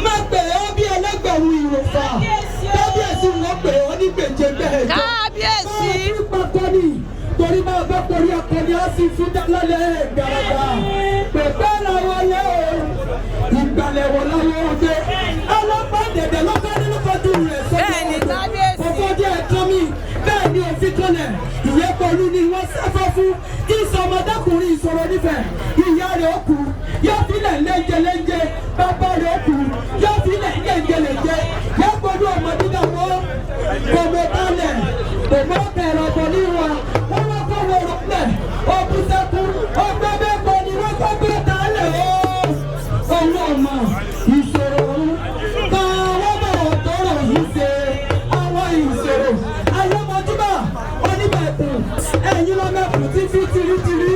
má pè ọ́ bí ẹlẹ́gbẹ̀rún ìrọ̀fà kábíyèsí wọn pè ọ́ ní gbèjègbè kábíyèsí pàkọ́ni torí máa bá torí akọni á sì fi dálálẹ̀ gbàràgbà pẹ̀pẹ́ làwọn yẹ ìgbàlẹ̀ wọ̀ láwọn òde ọlọ́pàá dẹ̀dẹ̀ lọ́kọ́ nínú kọjú rẹ̀ sọ́kọ́ ọkọ̀ díẹ̀ kan mi bẹ́ẹ̀ ni òfin kanlẹ̀ ìyẹn pẹ̀lú ni wọ́n sáfọ́ fún kí sọmọdékùnrin ìṣòro nífẹ̀ẹ́ ìyá rẹ̀ ó kú yóò filẹ̀ lẹ́jẹ̀lẹ́jẹ̀ bàbá rẹ̀ ó kú yóò filẹ̀ lẹ́jẹ̀lẹ́jẹ̀ yóò gbọ́dọ̀ ọmọ dídá wọ́ kòmẹ́tálẹ̀ kòmọ́kẹ̀rọ̀ ọ̀bọ̀ níwà wọ́n wá kọ́ wọ́rọ̀ pẹ̀ òkúsẹ́kù ọgbẹ́ bẹ́ẹ̀ kọ́ ni wọ́n kọ́ gbé tálẹ̀ owó ọmọ ìṣòro káwọn bá ọ̀tọ́rọ̀ yìí ṣe àwọn ìṣòro ayọ́mọdúbà oníbẹ̀kùn ẹ̀yin lọ́mẹ̀kùn tí fi tìrìtìrì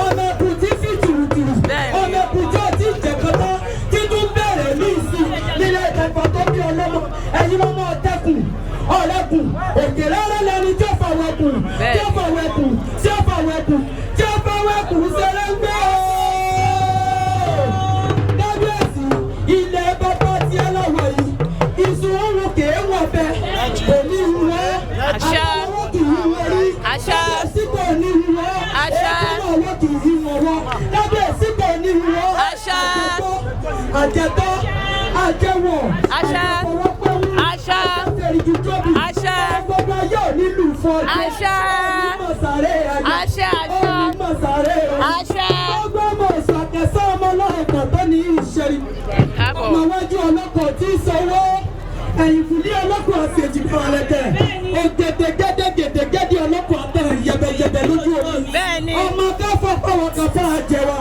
ọmọkùn tí fi tìrìtìrì ọmọkùn tí ó ti jẹ̀kọ́tọ́ tí tún bẹ̀rẹ̀ ní ìsìn nílẹ̀ ìtẹ̀fọ́ tó bí ọlọ́mọ ẹ̀yin lọ́mọ ọ̀tẹ́kùn ọ̀rẹ́kùn òkè rárá lẹni tí ó fà wẹ̀kùn tí ó fà wẹ̀kùn tí ó fà wẹ̀kùn tí ó fà wẹ̀kùn ṣẹlẹ̀ ń gbé kábíyèsí ilẹ̀ bàbá tí ẹ lọ́wọ́ yìí ìṣòro kèé wọ̀ bẹ́ẹ̀ òní ìwọ́ àtàwọn kì í wọrí kábíyèsí kò ní ìwọ́ ẹ̀kọ́ àwọn kì í wọ̀wọ́ kábíyèsí kò ní ìwọ́ àjẹtọ́ àjẹwọ̀ àṣà gbogbo ayé ò nílùú fọdún onímọ̀sáré àṣà gbogbo ọmọ ìṣàkẹsọ́ ọmọ ọlọ́ọ̀kọ̀ tó ní ìṣẹ́rí ọmọ iwájú ọlọ́kọ̀ tí ń sanwó ẹ̀yìn fúlé ọlọ́kọ̀ àti èjìká ọlẹ́tẹ̀ ògèdègèdègèdè ọlọ́kọ̀ àtẹ̀rẹ̀ yẹbẹyẹbẹ lójú omi ọmọ káfọ́ pàwọ̀ káfọ́ àjẹwà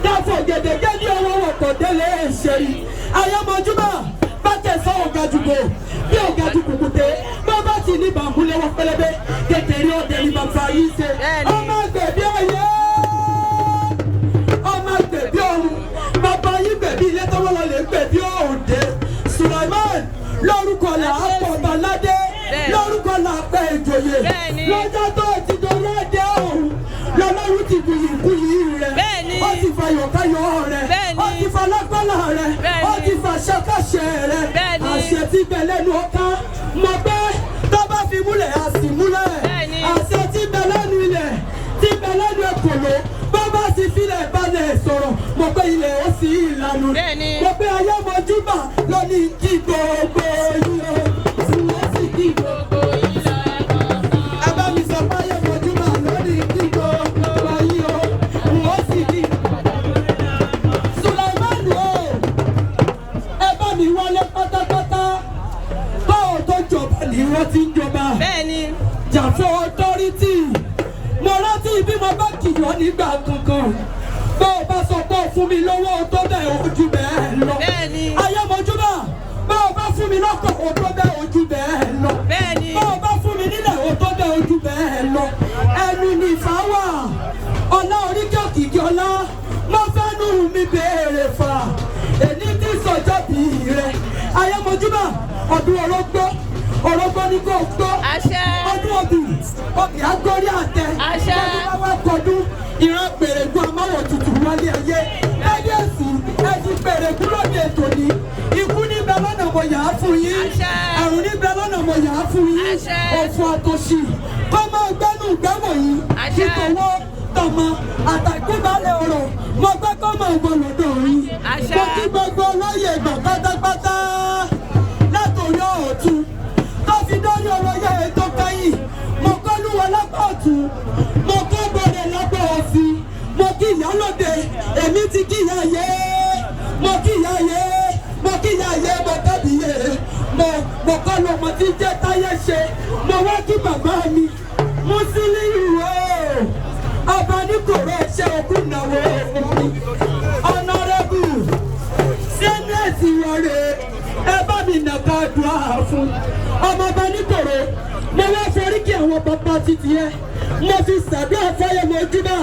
káfọ́ gèdègèdè ọlọ́wọ̀ kọ̀ délé ìṣẹ́rí ayọ́mọjúmọ́ bàtẹ̀sán ọ̀gájúgbò bí ọ̀gájúgbò kùtẹ́ bá bá ti ní bàmúlẹ̀wọ̀ pẹlẹbẹ kékeré ọ̀dẹ̀ ní bàbá yìí ṣe ọmọ àgbẹ̀bí ọ̀yẹ́ ọmọ àgbẹ̀bí ọ̀run bàbá yìí gbẹ̀bí ilé tọ́wọ́ lọ lè gbẹ̀bí òde Sulaiman lórúkọ là á pọ̀ baládé lórúkọ là á pẹ́ ìjòyè lọ́jọ́ tó ti dorí ẹ̀dẹ́ ọ̀hún lọ́lọ́run ti bu ìkú yìí rẹ̀ ó ti fa yọ̀káyọ̀ rẹ̀ ó ti fa lágbálá rẹ̀ ó ti fa ṣẹ́káṣẹ́ rẹ̀ àṣẹ tí bẹ lẹ́nu ọ̀ká mọ̀ pé tó bá fi múlẹ̀ á sì múlẹ̀ àṣẹ tí bẹ lẹ́nu ilẹ̀ tí bẹ lẹ́nu ẹ̀kọ́ló bó bá sì filẹ̀ balẹ̀ sọ̀rọ̀ mọ̀ pé ilẹ̀ ó sì ìlànà mọ̀ pé ayé mọ̀júbà ló ní kí gbogbo yìí ó sì wọ́n sì kí gbogbo yìí lọ. ẹ bá mi sọ pé ayé mọ̀júbà ló ní kí gbogbo yìí ó wọ́n sì kí. Sùlàìmánù o ẹ bá mi wọlé pátápátá báwo tó jọba ni wọ́n ti ń jọba jàfọ́ ọtọ́rítì mo rántí bí mo bá kìyàn nígbà kankan bó o bá sọ pé o fún mi lówó tó bẹ́ẹ̀ ojú bẹ́ẹ̀ lọ ayémojúbà bó o bá fún mi lọ́kọ̀ o tó bẹ́ẹ̀ ojú bẹ́ẹ̀ lọ bó o bá fún mi nílẹ̀ o tó bẹ́ẹ̀ ojú bẹ́ẹ̀ lọ ẹnu ní ìfáwà ọlá oríkì òkìkí ọlá mo fẹ́ nù mí béèrè fà èyí tí sọjọ́ bí rẹ̀ ayémojúbà ọdún orógbó ní kò gbọ́ ọdún obì agbórí àtẹ ọdún wáwá kọdún ìran pèrègùn amáwọ̀ tutù wálé ayé kábíyèsí ẹ̀dí pèrègùn lóde tòní ikú níbẹ̀ lọ́nà mo yà á fún yín àrùn níbẹ̀ lọ́nà mo yà á fún yín òfò àtòṣì kọ́ máa gbẹ́nu gbẹ́wò yín títọ́wọ́ tọmọ àtàkùnbalẹ̀ ọ̀rọ̀ mo gbẹ́ kọ́ máa gbọ́ lọ́dọ̀ yín mo kí gbogbo olóyè ìgbà pátápátá látòrí ọ̀tún tó fi dórí ọ̀rọ̀ yẹ ètò kẹ́yìn mo kọ́ lúwa lápá ọ̀tún mo kọ́ bọ̀rẹ̀ lápá òsì mo kí ìyálòde èmi ti kí ìyá yé mo kí ìyá yé mo kí ìyá yé mo tẹ́bi yé mo kọ́ lọ́mọ tí jẹ́ táyé ṣe mo wá kí bàbá mi Musiliu ọba ní kòró ṣe òkú náwó ọ̀nàrẹ́bù sẹ́nẹ̀tì wọ̀rẹ́ ẹ bá mi nàka dùn á fún ọmọ ọba ní kòró mo wá forí kí àwọn bàbá títí ẹ mo fi ṣàdúrà fáyemojúbà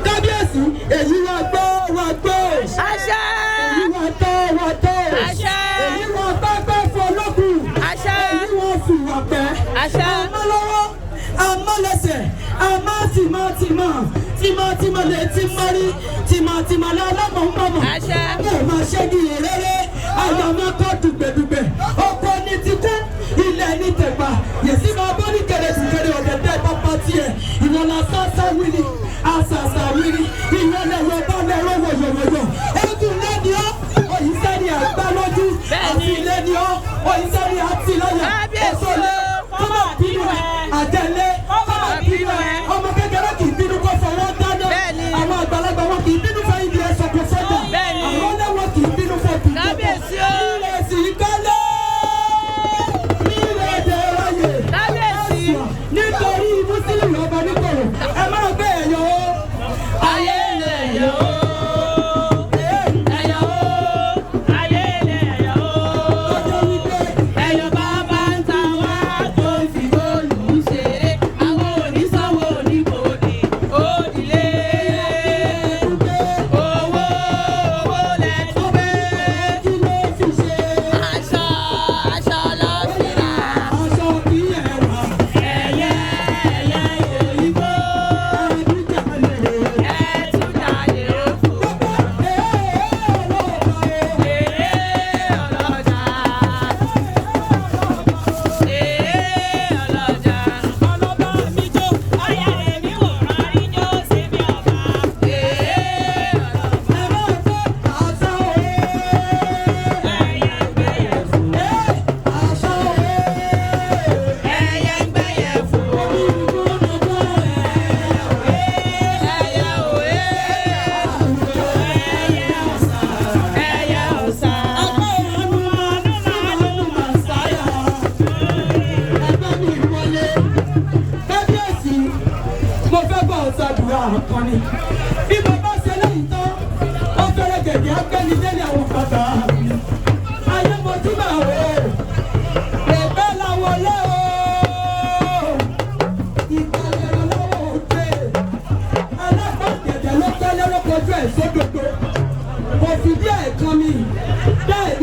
kábíyèsí èyí wá gbọ́ àṣẹ èyí wá tọ́ àṣẹ èyí wá pápá fọlọ́kùn àṣẹ èyí wá fìwà pẹ́ àmọ́ lọ́wọ́ àmọ́ lẹ́sẹ̀ àmọ́ tìmọ̀ lè ti mọ́rí tìmọ̀ lẹ́ ọlọ́mọ ń bọ̀mọ̀ ẹ máa ṣẹ́gi rere àyàmọ́ kọ́ dùgbẹ̀dùgbẹ̀ ọkọ ní ti kú ilẹ̀ ní tẹ̀gbà yẹ̀sí máa bọ́ ní kẹrẹsìkẹrẹ ọ̀dẹ̀dẹ̀ pápá tiẹ̀ ìwọ̀nà sásá wíri àṣàṣà wíri ìwọ̀nà yorùbá lẹ́rọ wọ̀yọ̀wọ̀yọ̀ ogun lẹ́ni ọ́ òyìnbẹ́ ni àgbá lójú àti lẹ́ni ọ́ òyìnbẹ́ ni àti lọ́yà òṣòlè kọ́mọ̀ bínú ẹ̀ àjẹlé kọ́mọ̀ bínú ẹ̀ ọmọ kékeré kì í bínú kó fọwọ́ dáná àwọn àgbàlagbà wọn kì í bínú fẹ́ ibi ẹ̀sọ̀ kò sọ́jà àwọn ọlẹ́wọ̀n kì í bínú fẹ́ bí ìrẹsì kálẹ̀ nítorí mùsùlùmí ọba nígboro ẹ máa gbé ẹ̀yọ́ o. ayé ilẹ̀ ẹ̀yọ́ o. ẹ̀yọ́ o. ayé ilẹ̀ ẹ̀yọ́ o. lọ́jọ́ wípé ẹ̀yọ́ bàbá ń ta wá tó fi góòlù ṣeré àwọn oníṣòwò oníbòde òdìlé. owó lẹ́túgbé. kí ló fi ṣe. aṣọ lọ sí ra. aṣọ kí ẹ wà. Àkànní bí mo bá ṣe lẹ́yìn tán ó fẹ́rẹ̀ gẹ̀gẹ́ agbẹ́ni délé àwọn bàbá mi ayé mojúbà o ẹ̀bẹ́ làwọn lé o ìgbàlẹ̀ lọ́wọ́ òde alágbàgẹ̀dẹ̀ ló tẹ́lẹ̀ ló kojú ẹ̀ sódodo kò fìdí ẹ̀ kan mi bẹ́ẹ̀